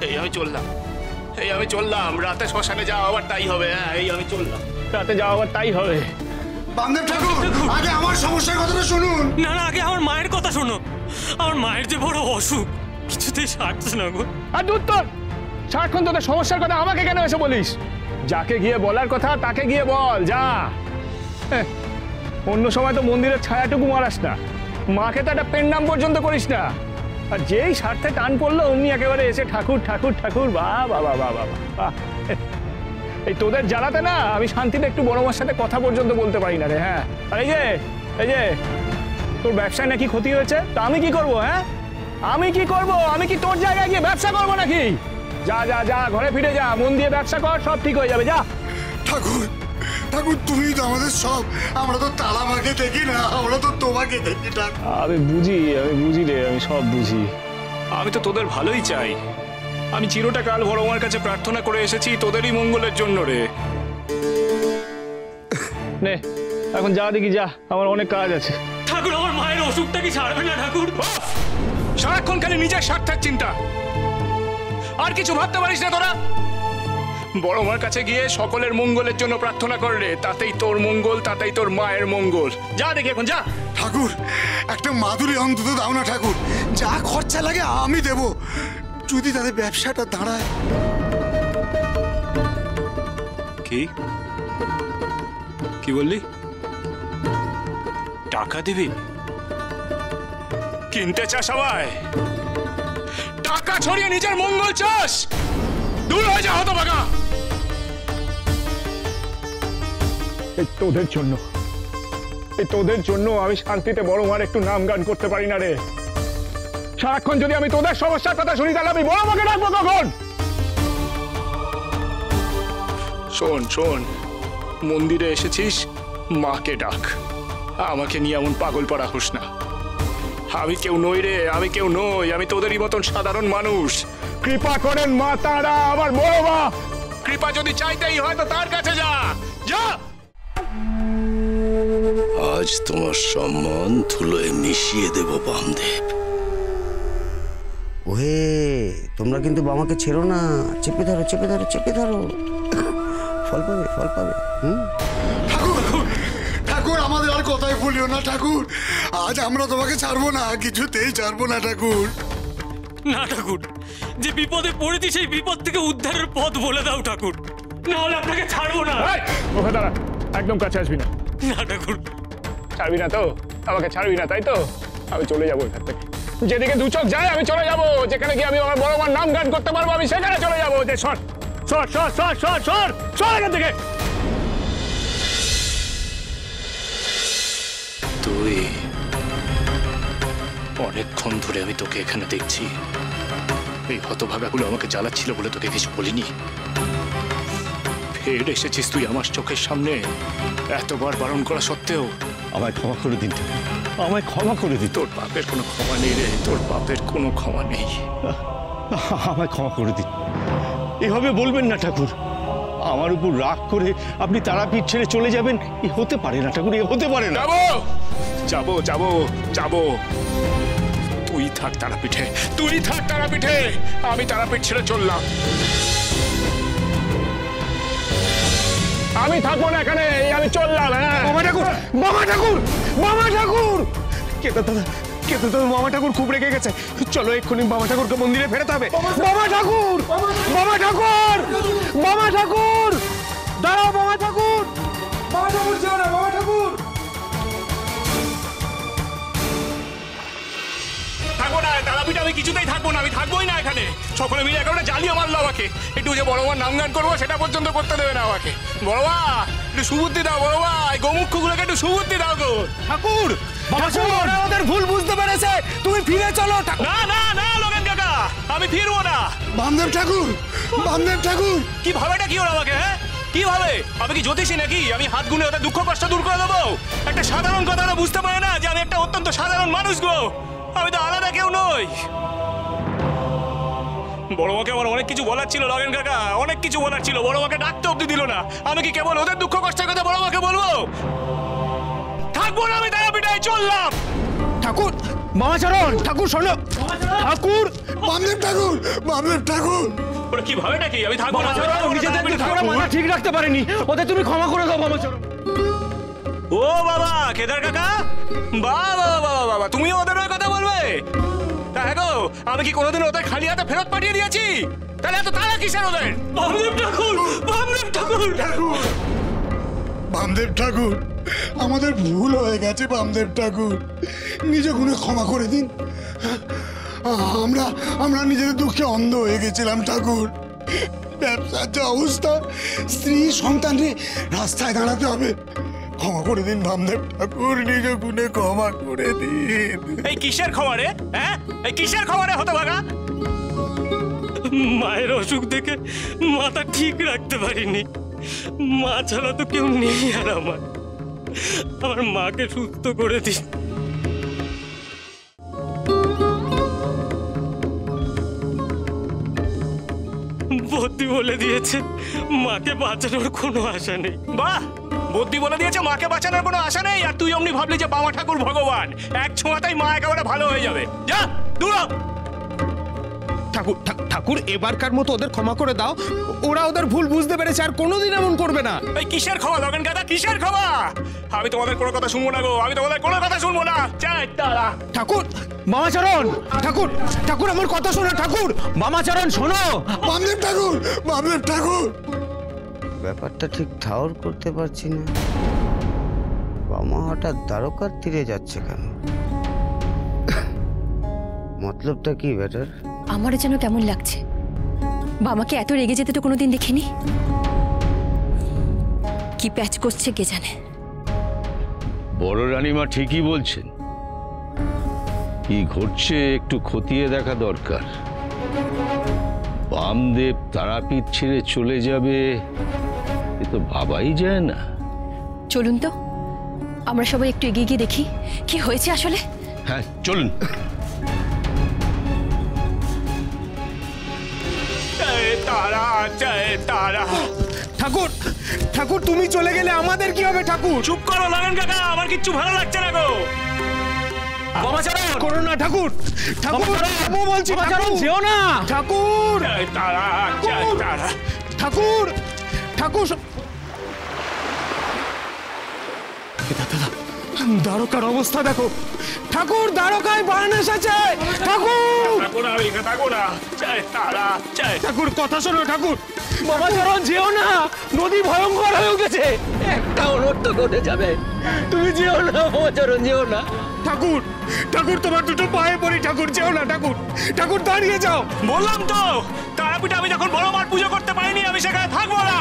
এই আমি চললাম, রাতে শ্মশানে যাওয়া আবার তাই হবে। হ্যাঁ, এই আমি চললাম, রাতে যাওয়া আবার তাই হবে। বামদেব ঠাকুর, আগে আমার সমস্যার কথাটা শুনুন। না না, আগে আমার মায়ের কথা শোনো। আমার মায়ের যে বড় অসুখ, কিছুতেই সারছে না গো। আর দূর তোর, সারাক্ষণ তোদের সমস্যার কথা আমাকে কেন এসে বলিস? যাকে গিয়ে বলার কথা তাকে গিয়ে বল, যা। অন্য সময় তো মন্দিরের ছায়াটুকু মারাস না, মাকে তো একটা পেন নাম পর্যন্ত করিস না। আর যেই স্বার্থে টান পড়লো অমনি একেবারে এসে ঠাকুর ঠাকুর ঠাকুর। বাহ বাবা বাবা বাবা, এই তোদের জ্বালাতে না আমি শান্তিতে একটু বড় মার সাথে কথা পর্যন্ত বলতে পারি না রে। হ্যাঁ, আর এই যে তোর ব্যবসায় নাকি ক্ষতি হয়েছে, তা আমি কি করবো? হ্যাঁ, আমি কি করব? আমি কি তোর জায়গায় গিয়ে ব্যবসা করবো নাকি? যা যা যা, ঘরে ফিরে যা, মন দিয়ে ব্যবসা কর, সব ঠিক হয়ে যাবে, যা। ঠাকুর ঠাকুর, তুমি তো আমাদের সব। আমরা তো তালা মাকে দেখি না, আমরা তো তোমাকে দেখি। আমি বুঝি রে, আমি সব বুঝি। আমি তো তোদের ভালোই চাই। আমি চিরটা কাল বড় মার কাছে প্রার্থনা করে এসেছি তোদেরই মঙ্গলের জন্য রে। নে এখন যা, দেখি যা, আমার অনেক কাজ আছে। ঠাকুর, আমার মায়ের অসুখটা কি সারবে না ঠাকুর? সারাক্ষণ খালি নিজের স্বার্থের চিন্তা, আর কিছু ভাবতে পারিস না তোরা? বড় মার কাছে গিয়ে সকলের মঙ্গলের জন্য প্রার্থনা কর রে, তাতেই তোর মঙ্গল, তাতেই তোর মায়ের মঙ্গল। যা দেখি এখন, যা। ঠাকুর, একটা মাদুরি অন্তত দাও না ঠাকুর, যা খরচা লাগে আমি দেব, যদি তাদের ব্যবসাটা দাঁড়ায়। কি বললি? টাকা দিবি? কিনতে চাস সবাই? টাকা ছড়িয়ে নিজের মঙ্গল চাস? দূর হয়ে যা হতভাগা। তোদের জন্য আমি শান্তিতে বড় মার একটু নাম গান করতে পারি না রে। সারাক্ষণ যদি আমি তোদের সমস্যার কথা শুনি তাহলে আমি বড় মাকে ডাকবো কখন? শোন, মন্দিরে এসেছিস, মাকে ডাক। আমাকে নিয়ে এমন পাগল পাড়া হোস না। আমি কেউ নই রে, আমি কেউ নই, আমি তোদেরই মতন সাধারণ মানুষ। কৃপা করেন মা তারা, আমার বড় মা। কৃপা যদি চাইতেই হয় তো তার কাছে যা, যা। আজ তোমার সম্মান ধুলোয় মিশিয়ে দেব বামদেব। ওহে, তোমরা কিন্তু বামাকে ছেড়ো না, চেপে ধরো চেপে ধরো চেপে ধরো, ফল পাবে ফল পাবে। ঠাকুর, আমাদের আর কথাই ভুলিও না ঠাকুর, আজ আমরা তোমাকে ছাড়বো না, কিছুতেই ছাড়বো না ঠাকুর। না ঠাকুর, যে বিপদে পড়েছি সেই বিপদ থেকে উদ্ধারের পথ বলে দাও ঠাকুর, না হলে আপনাকে ছাড়বো না। ওকে দাঁড়া, একদম কাছে আসবি না। না ঠাকুর। ছাড়বি না তো? আমাকে ছাড়বি না তাই তো? আমি চলে যাবো এখান থেকে, যেদিকে দু চোখ যায় আমি চলে যাবো, যেখানে গিয়ে আমি আমার বড় মার নাম গান করতে পারবো আমি সেখানে চলে যাবো। যে সর সর সর সর সর সর সর এখান থেকে। তুই অনেকক্ষণ ধরে আমি তোকে এখানে দেখছি, এই হতভাগাগুলো আমাকে জ্বালাচ্ছিল বলে তোকে কিছু বলিনি। ফের এসেছিস তুই আমার চোখের সামনে, এতবার বারণ করা সত্ত্বেও। আমায় ক্ষমা করে দিন, আমায় ক্ষমা করে দিন। তোর পাপের কোনো ক্ষমা নেই রে, তোর পাপের কোনো ক্ষমা নেই। আমায় ক্ষমা করে দিন। এভাবে বলবেন না ঠাকুর, আমার উপর রাগ করে আপনি তারাপীঠ ছেড়ে চলে যাবেন, এ হতে পারে না ঠাকুর, এ হতে পারে না। যাবো যাবো যাবো, তুই থাক তারাপীঠে, তুই থাক তারাপীঠে, আমি তারাপীঠ ছেড়ে চললাম। আমি থাকবো না এখানে, আমি চললাম। বাবা ঠাকুর, বাবা ঠাকুর, বাবা ঠাকুর, কেদার দাদা, কেদার দাদা, বাবা ঠাকুর খুব রেগে গেছে, চলো এক্ষুনি বাবা ঠাকুরকে মন্দিরে ফেরাতে হবে। বাবা ঠাকুর, বাবা ঠাকুর, বাবা ঠাকুর, দাঁড়াও বাবা ঠাকুর, বাবা ঠাকুর যেও না, বাবা ঠাকুর। থাকবো না তারাপীঠে, আমি কিছুতেই থাকবো না, আমি থাকবোই না এখানে। সকলে মিলে একেবারে জ্বালিয়ে মারলো আমাকে। একটু যে বড় মার নাম গান করবো সেটা পর্যন্ত করতে দেবে না আমাকে। বড় মা, একটু সুবুদ্ধি দাও বড় মা, এই গোমুখগুলোকে একটু সুবুদ্ধি দাও গো। ঠাকুর, ওরা ওদের ভুল বুঝতে পেরেছে, তুমি ফিরে চলো। না না না লোকেন কাকা, আমি ফিরবো না। বামদেব ঠাকুর, বামদেব ঠাকুর, কি ভাবেটা কি ওরা আমাকে? হ্যাঁ, কি ভাবে? আমি কি জ্যোতিষী নাকি? আমি হাত গুনে ওদের দুঃখ কষ্ট দূর করে দেবো? একটা সাধারণ কথা ওরা বুঝতে পারে না যে আমি একটা অত্যন্ত সাধারণ মানুষ গো, আমি তো আলাদা কেউ নই। বড় মাকে আমার অনেক কিছু বলার ছিল লগেন কাকা, অনেক কিছু বলার ছিল, বড় মাকে ডাকতে অব্দি দিল না। আমি কি কেবল ওদের দুঃখ কষ্টের কথা বড় মাকে বলবো? থাকবো না আমি তারাপীঠে, চললাম। ঠাকুর, বামাচরণ ঠাকুর শোনো, ঠাকুর বামদেব ঠাকুর, বামদেব ঠাকুর। ওরা কি ভাবে নাকি আমি থাকবো না? মাথা ঠিক রাখতে পারেনি, ওদের তুমি ক্ষমা করে দাও বামাচরণ। ও বাবা কেদার কাকা, বাবা বাবা বাবা, তুমিও ওদের ওই কথা বলবে? তা হ্যাঁ গো, আমি কি কোনোদিন ওদের খালি হাতে ফেরত পাঠিয়ে দিয়েছি? তাহলে এত তারা কিসের ওদের? বামদেব ঠাকুর, বামদেব ঠাকুর, বামদেব ঠাকুর, আমাদের ভুল হয়ে গেছে বামদেব ঠাকুর, নিজ গুণে ক্ষমা করে দিন। আমরা আমরা নিজেদের দুঃখে অন্ধ হয়ে গেছিলাম ঠাকুর। ব্যবসার যে অবস্থা, স্ত্রী সন্তানরে রাস্তায় দাঁড়াতে হবে। ক্ষমা করে দিন বামদেব ঠাকুর, নিজ গুণে ক্ষমা করে দিন। এই কিসের খবরে? হ্যাঁ, এই কিসের খবরে হতভাগা? মায়ের অসুখ দেখে মাথা ঠিক রাখতে পারিনি। মা ছাড়া তো কেউ নেই আর আমার মাকে সুস্থ করে দিন। বুদ্ধি বলে দিয়েছে মাকে বাঁচানোর কোনো আশা নেই। বাহ, বুদ্ধি বলে দিয়েছে মাকে বাঁচানোর কোনো আশা নেই, আর তুই অমনি ভাবলি যে বাবা ঠাকুর ভগবান, এক ছোঁয়াতেই মা একেবারে ভালো হয়ে যাবে। যা দূর হ। ঠাকুর ঠাকুর এবারকার মতো ওদের ক্ষমা করে দাও, ওরা ওদের ভুল বুঝতে পেরেছে, আর কোনোদিন এমন করবে না। এই কিসের খাওয়া লগেন গাদা, কিসের খাওয়া? আমি তোমাদের কোনো কথা শুনবো না গো, আমি তোমাদের কোনো কথা শুনবো না। চাই তারা ঠাকুর, বামাচরণ ঠাকুর, ঠাকুর আমার কথা শোনো ঠাকুর, বামাচরণ শোনো। বামদেব ঠাকুর, বামদেব ঠাকুর। ব্যাপারটা ঠিক ঠাউর করতে পারছি না, বামা হঠাৎ দ্বারকার তীরে যাচ্ছে কেন? মতলবটা কি বেটার? আমারও যেন কেমন লাগছে, বামাকে এত রেগে যেতে তো কোনোদিন দেখিনি। কি প্যাচ করছে কে জানে। বড় রানীমা ঠিকই বলছেন, কি ঘটছে একটু খতিয়ে দেখা দরকার। বামদেব তারাপীঠ ছেড়ে চলে যাবে এ তো ভাবাই যায় না। চলুন তো আমরা সবাই একটু এগিয়ে গিয়ে দেখি কি হয়েছে আসলে। হ্যাঁ চলুন। চাই তারা, চাই তারা। ঠাকুর, ঠাকুর তুমি চলে গেলে আমাদের কি হবে ঠাকুর? চুপ করো লগেন কাকা, আমার কিচ্ছু ভালো লাগছে না গো। বামাচরণ করো না ঠাকুর, ঠাকুর আমি বলছি ঠাকুর যেও না ঠাকুর, চাই তারা, চাই তারা। ঠাকুর, ঠাকুর দ্বারকার অবস্থা দেখো ঠাকুর, দ্বারকায় বান এসেছে ঠাকুর। থাকো না, আমি থাকো না। চাই তারা, চাই। ঠাকুর কথা শোনো ঠাকুর, বামাচরণ যেও না, নদী ভয়ঙ্কর হয়ে গেছে, একটা অনর্থ ঘটে যাবে, তুমি যেও না বামাচরণ, যেও না ঠাকুর, ঠাকুর তোমার দুটো পায়ে পড়ি ঠাকুর, যেও না ঠাকুর, ঠাকুর দাঁড়িয়ে যাও। বললাম তো, তারাপীঠে আমি যখন বড় মার পুজো করতে পারিনি, আমি সেখানে থাকবো না।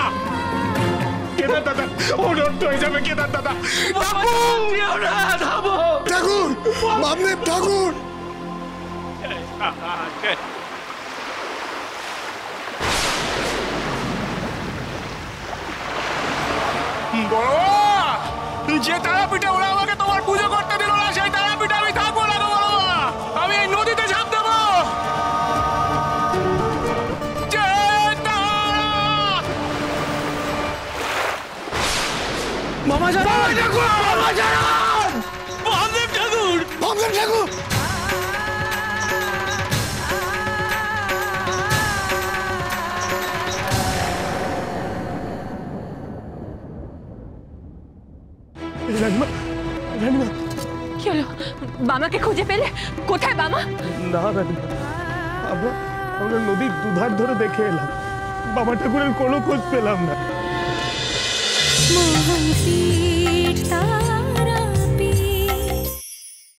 কেদার দাদা অনর্থ হয়ে যাবে, কেদার দাদা যেও না, থামো ঠাকুর, বামদেব ঠাকুর। বড় যে তারাপীঠে ওরা আমাকে তোমার পুজো করতে দিল না, সেই তারাপীঠে আমি থাকবো না গো বড় মা। আমি এই নদীতে ঝাঁপ দেবো। বামাচরণ, বামাচরণ, বামদেব ঠাকুর, বামদেব ঠাকুর। রানীমা, রানীমা, কি হলো? বামাকে খুঁজে পেলে? কোথায় বামা? না রানীমা, আমরা আমরা নদীর দুধার ধরে দেখে এলাম, বাবা ঠাকুরের কোনো খোঁজ পেলাম না।